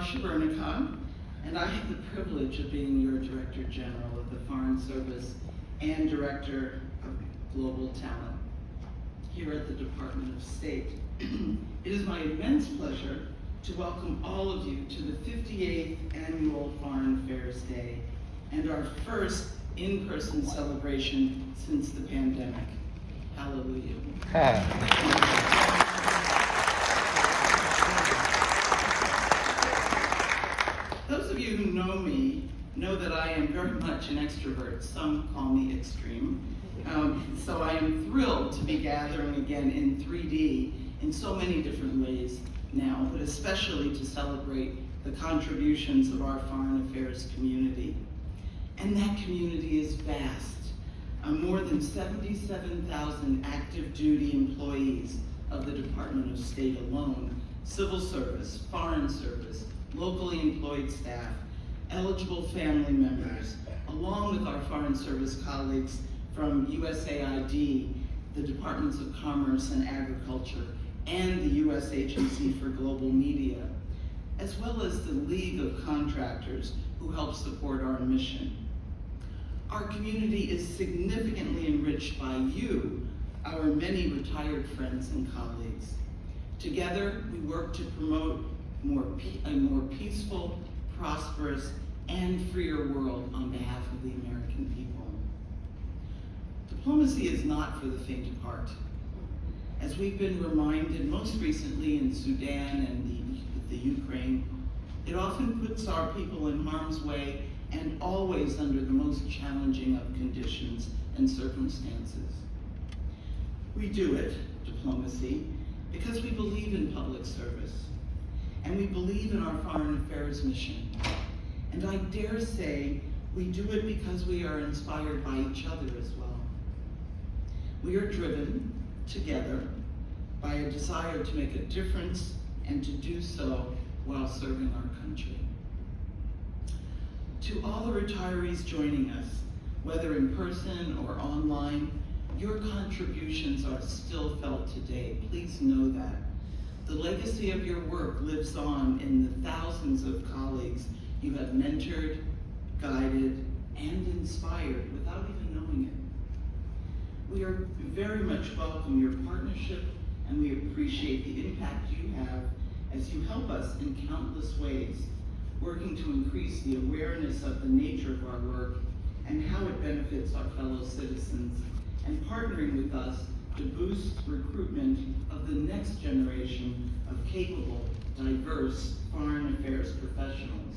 Marcia Bernicott, and I have the privilege of being your Director General of the Foreign Service and Director of Global Talent here at the Department of State. It is my immense pleasure to welcome all of you to the 58th Annual Foreign Affairs Day and our first in-person celebration since the pandemic. Hallelujah. Those of you who know me know that I am very much an extrovert. Some call me extreme. So I am thrilled to be gathering again in 3D in so many different ways now, but especially to celebrate the contributions of our foreign affairs community. And that community is vast. More than 77,000 active duty employees of the Department of State alone, civil service, foreign service, locally employed staff, eligible family members, along with our foreign service colleagues from USAID, the Departments of Commerce and Agriculture, and the U.S. Agency for Global Media, as well as the League of Contractors who help support our mission. Our community is significantly enriched by you, our many retired friends and colleagues. Together, we work to promote a more peaceful, prosperous, and freer world on behalf of the American people. Diplomacy is not for the faint of heart. As we've been reminded most recently in Sudan and the Ukraine, it often puts our people in harm's way and always under the most challenging of conditions and circumstances. We do it, diplomacy, because we believe in public service, and we believe in our foreign affairs mission. And I dare say we do it because we are inspired by each other as well. We are driven together by a desire to make a difference and to do so while serving our country. To all the retirees joining us, whether in person or online, your contributions are still felt today. Please know that. The legacy of your work lives on in the thousands of colleagues you have mentored, guided, and inspired without even knowing it. We are very much welcome your partnership, and we appreciate the impact you have as you help us in countless ways, working to increase the awareness of the nature of our work and how it benefits our fellow citizens, and partnering with us to boost recruitment of the next generation of capable, diverse foreign affairs professionals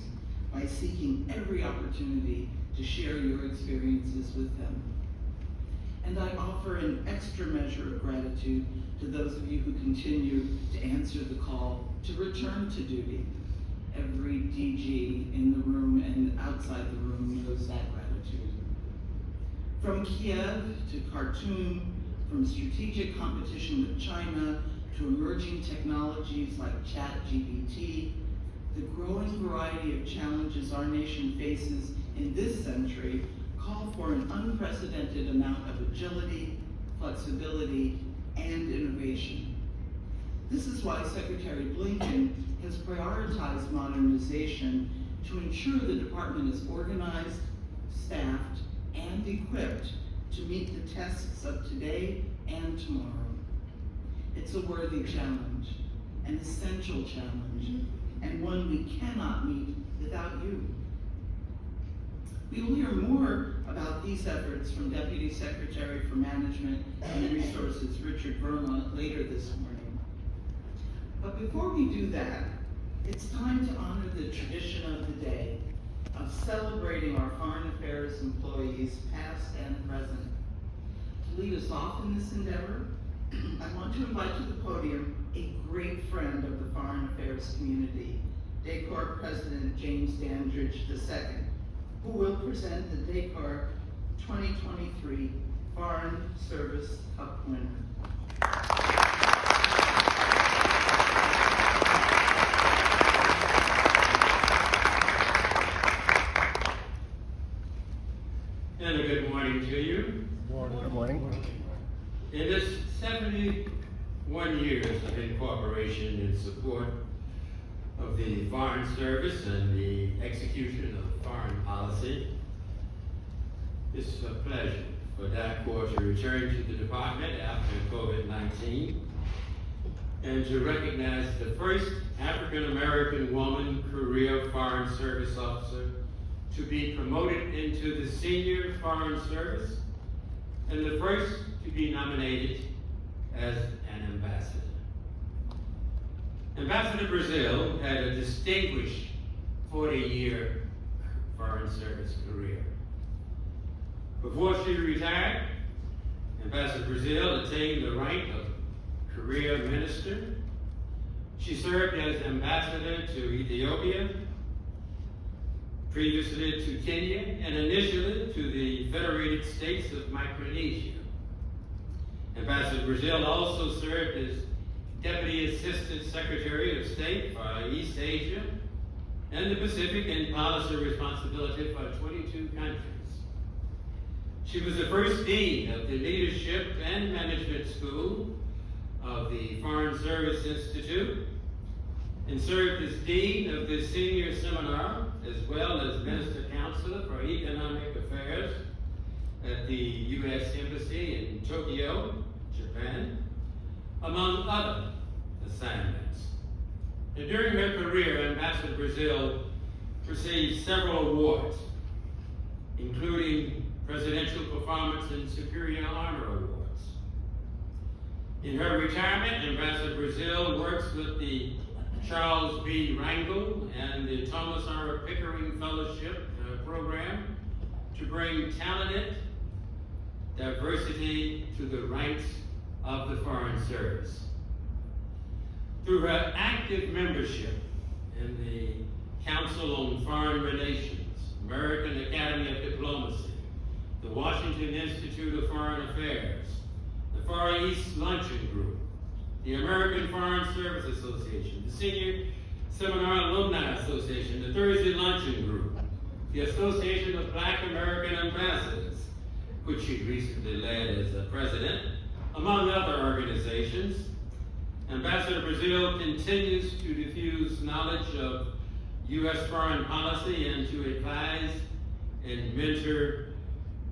by seeking every opportunity to share your experiences with them. And I offer an extra measure of gratitude to those of you who continue to answer the call to return to duty. Every DG in the room and outside the room knows that gratitude. From Kiev to Khartoum, from strategic competition with China to emerging technologies like ChatGPT, the growing variety of challenges our nation faces in this century call for an unprecedented amount of agility, flexibility, and innovation. This is why Secretary Blinken has prioritized modernization to ensure the department is organized, staffed, and equipped to meet the tests of today and tomorrow. It's a worthy challenge, an essential challenge, and one we cannot meet without you. We will hear more about these efforts from Deputy Secretary for Management and Resources, Richard Verma, later this morning. But before we do that, it's time to honor the tradition of the day of celebrating our foreign affairs employees, past and present. To lead us off in this endeavor, I want to invite to the podium a great friend of the foreign affairs community, DECOR President James Dandridge II, who will present the DECOR 2023 Foreign Service Cup winner. And a good morning to you. Good morning. In this 71 years of incorporation and support of the Foreign Service and the execution of foreign policy. It's a pleasure for DACOR to return to the department after COVID-19 and to recognize the first African-American woman career Foreign Service officer to be promoted into the Senior Foreign Service and the first to be nominated as an ambassador. Ambassador Brazil had a distinguished 40-year Foreign Service career. Before she retired, Ambassador Brazil attained the rank of career minister. She served as ambassador to Ethiopia, previously to Kenya, and initially to the Federated States of Micronesia. Ambassador Brazil also served as Deputy Assistant Secretary of State for East Asia and the Pacific and policy responsibility for 22 countries. She was the first Dean of the Leadership and Management School of the Foreign Service Institute and served as Dean of the Senior Seminar as well as Minister Counselor for Economic Affairs at the U.S. Embassy in Tokyo, Japan, among other assignments. And during her career, Ambassador Brazil received several awards, including Presidential Performance and Superior Honor Awards. In her retirement, Ambassador Brazil works with the Charles B. Rangel and the Thomas R. Pickering Fellowship Program to bring talented diversity to the ranks of the Foreign Service. Through her active membership in the Council on Foreign Relations, American Academy of Diplomacy, the Washington Institute of Foreign Affairs, the Far East Luncheon Group, the American Foreign Service Association, the Senior Seminar Alumni Association, the Thursday Luncheon Group, the Association of Black American Ambassadors, which she recently led as a president, among other organizations, Ambassador Brazil continues to diffuse knowledge of U.S. foreign policy and to advise and mentor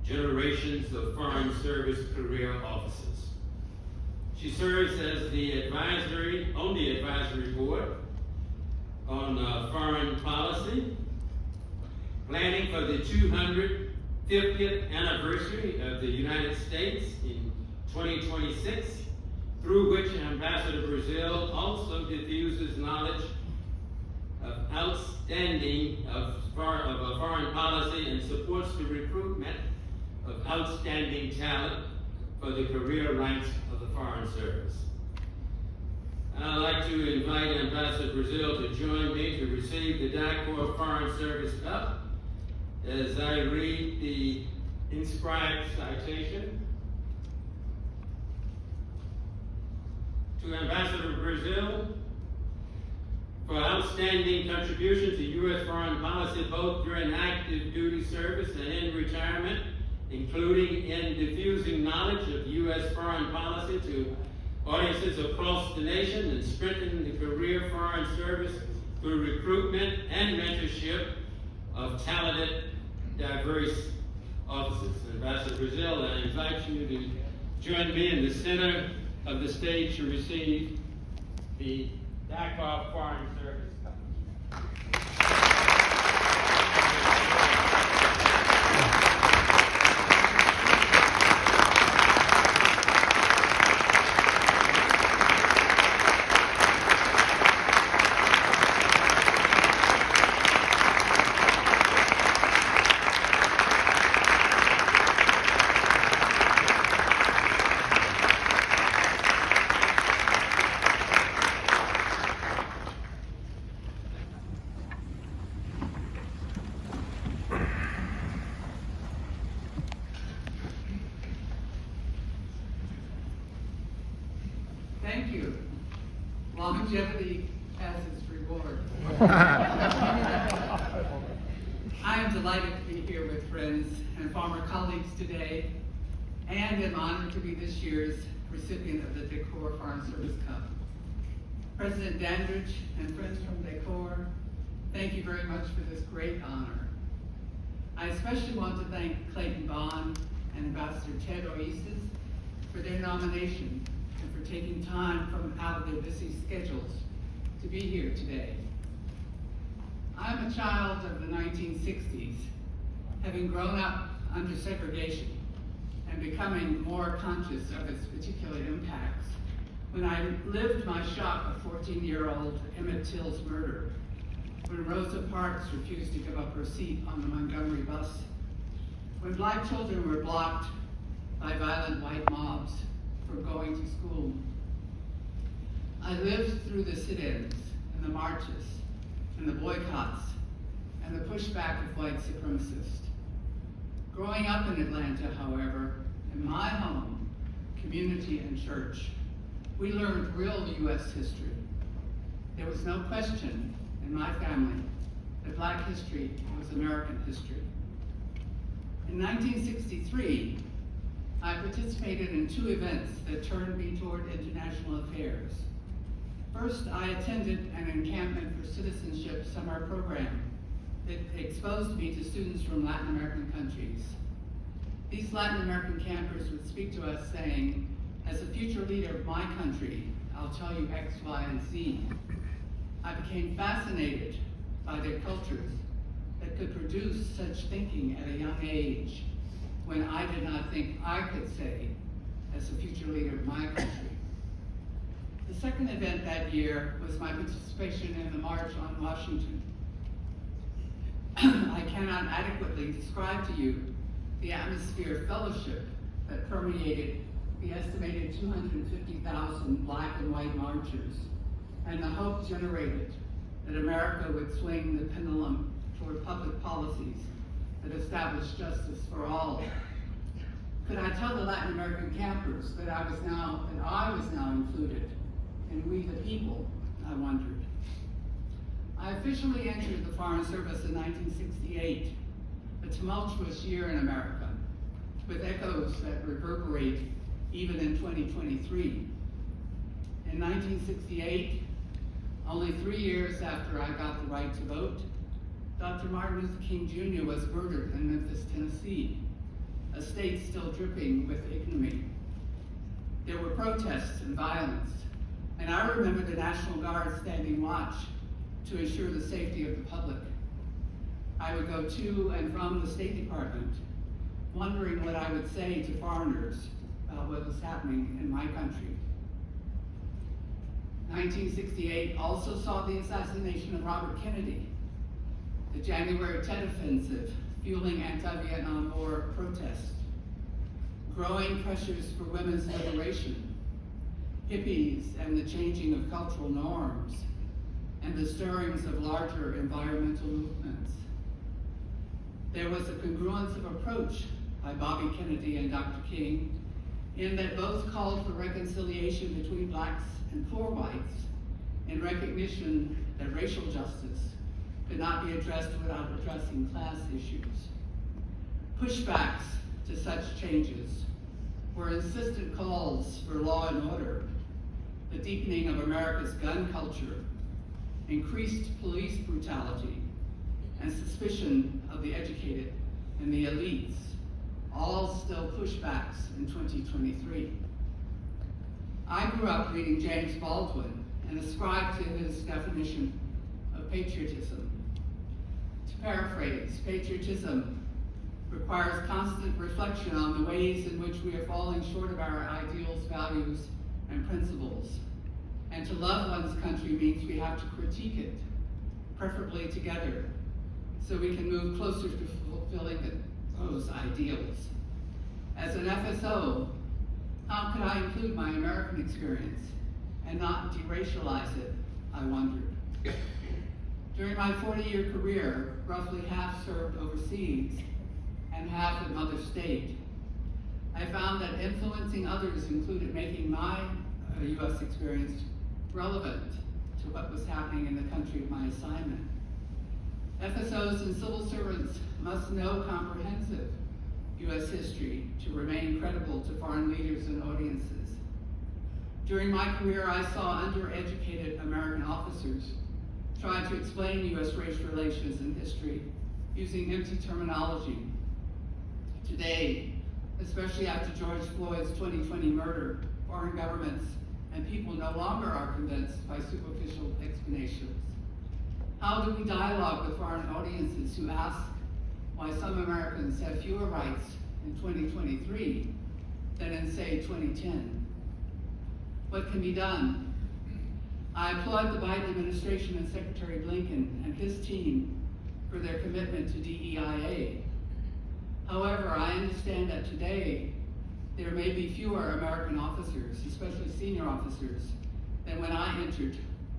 generations of Foreign Service career officers. She serves as on the advisory board on foreign policy, planning for the 250th anniversary of the United States in 2026, through which Ambassador Brazil also diffuses knowledge of foreign policy and supports the recruitment of outstanding talent for the career ranks of the Foreign Service. I'd like to invite Ambassador Brazil to join me to receive the DACOR Foreign Service Cup as I read the inscribed citation. To Ambassador Brazil, for outstanding contribution to U.S. foreign policy both during active duty service and in retirement, including in diffusing knowledge of U.S. foreign policy to audiences across the nation and strengthening the career Foreign Service through recruitment and mentorship of talented, diverse officers. Ambassador Brazil, I invite you to join me in the center of the stage to receive the DACOR Foreign Service Cup. Thank you. Longevity has its reward. I am delighted to be here with friends and former colleagues today, and am honored to be this year's recipient of the DACOR Foreign Service Cup. President Dandridge and friends from Decor, thank you very much for this great honor. I especially want to thank Clayton Bond and Ambassador Ted Oasis for their nomination and for taking time from out of their busy schedules to be here today. I'm a child of the 1960s, having grown up under segregation and becoming more conscious of its particular impacts when I lived my shock of 14-year-old Emmett Till's murder, when Rosa Parks refused to give up her seat on the Montgomery bus, when Black children were blocked by violent white mobs for going to school. I lived through the sit-ins and the marches and the boycotts and the pushback of white supremacists. Growing up in Atlanta, however, in my home, community, and church, we learned real U.S. history. There was no question in my family that Black history was American history. In 1963, I participated in 2 events that turned me toward international affairs. First, I attended an encampment for citizenship summer program that exposed me to students from Latin American countries. These Latin American campers would speak to us saying, as a future leader of my country, I'll tell you X, Y, and Z. I became fascinated by their cultures that could produce such thinking at a young age when I did not think I could say as a future leader of my country. The second event that year was my participation in the March on Washington. I cannot adequately describe to you the atmosphere of fellowship that permeated the estimated 250,000 Black and white marchers, and the hope generated that America would swing the pendulum toward public policies that established justice for all. Could I tell the Latin American campers that I was now included in We the People, I wondered. I officially entered the Foreign Service in 1968, a tumultuous year in America, with echoes that reverberate even in 2023. In 1968, only 3 years after I got the right to vote, Dr. Martin Luther King Jr. was murdered in Memphis, Tennessee, a state still dripping with ignominy. There were protests and violence, and I remember the National Guard standing watch to ensure the safety of the public. I would go to and from the State Department, wondering what I would say to foreigners about what was happening in my country. 1968 also saw the assassination of Robert Kennedy, the January 10 offensive fueling anti-Vietnam War protests, growing pressures for women's liberation, hippies and the changing of cultural norms, and the stirrings of larger environmental movements. There was a congruence of approach by Bobby Kennedy and Dr. King in that both called for reconciliation between Blacks and poor whites in recognition that racial justice could not be addressed without addressing class issues. Pushbacks to such changes were insistent calls for law and order, the deepening of America's gun culture, increased police brutality, and suspicion of the educated and the elites, all still pushbacks in 2023. I grew up reading James Baldwin and ascribed to his definition of patriotism. To paraphrase, patriotism requires constant reflection on the ways in which we are falling short of our ideals, values, and principles. And to love one's country means we have to critique it, preferably together, so we can move closer to fulfilling those ideals. As an FSO, how could I include my American experience and not deracialize it, I wondered. During my 40-year career, roughly half served overseas and half at Mother State. I found that influencing others included making my U.S. experience relevant to what was happening in the country of my assignment. FSOs and civil servants must know comprehensive U.S. history to remain credible to foreign leaders and audiences. During my career, I saw undereducated American officers try to explain U.S. race relations and history using empty terminology. Today, especially after George Floyd's 2020 murder, foreign governments and people no longer are convinced by superficial explanations. How do we dialogue with foreign audiences who ask why some Americans have fewer rights in 2023 than in, say, 2010? What can be done? I applaud the Biden administration and Secretary Blinken and his team for their commitment to DEIA. However, I understand that today there may be fewer American officers, especially senior officers, than when I entered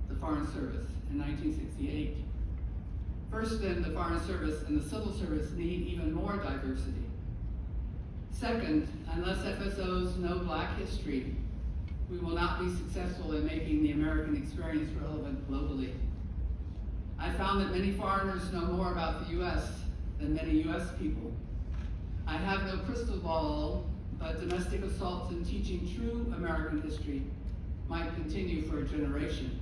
the Foreign Service in 1968. First, then, the Foreign Service and the Civil Service need even more diversity. Second, unless FSOs know Black history, we will not be successful in making the American experience relevant globally. I found that many foreigners know more about the U.S. than many U.S. people. I have no crystal ball, but domestic assaults in teaching true American history might continue for a generation.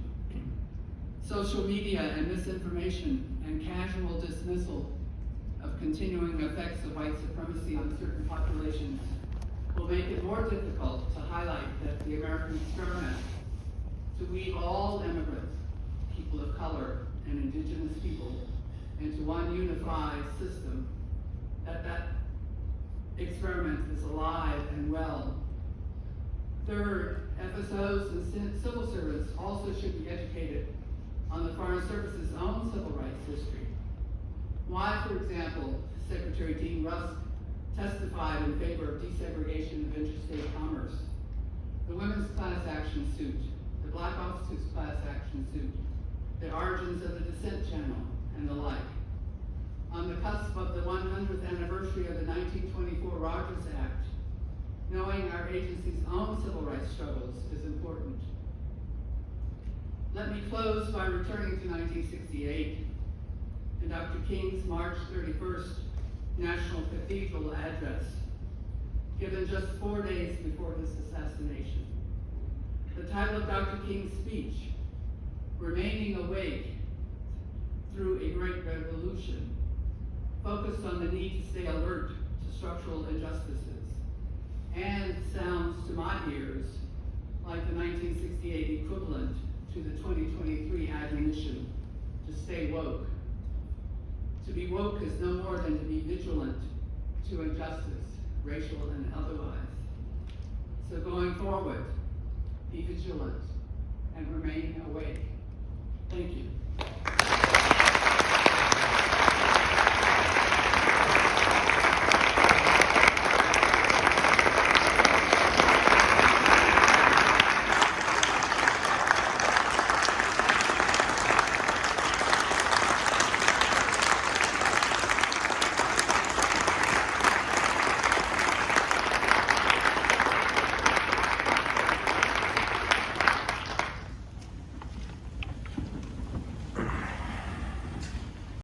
Social media and misinformation and casual dismissal of continuing effects of white supremacy on certain populations will make it more difficult to highlight that the American experiment to weave all immigrants, people of color, and indigenous people into one unified system, that experiment is alive and well. Third, FSOs and civil servants also should be educated on the Foreign Service's own civil rights history. Why, for example, Secretary Dean Rusk testified in favor of desegregation of interstate commerce, the women's class action suit, the Black officers class action suit, the origins of the descent channel, and the like. On the cusp of the 100th anniversary of the 1924 Rogers Act, knowing our agency's own civil rights struggles is important. Let me close by returning to 1968 and Dr. King's March 31st National Cathedral address, given just 4 days before his assassination. The title of Dr. King's speech, Remaining Awake Through a Great Revolution, focused on the need to stay alert to structural injustices, and sounds to my ears like the 1968 equivalent to the 2023 admonition to stay woke. To be woke is no more than to be vigilant to injustice, racial and otherwise. So going forward, be vigilant and remain awake. Thank you.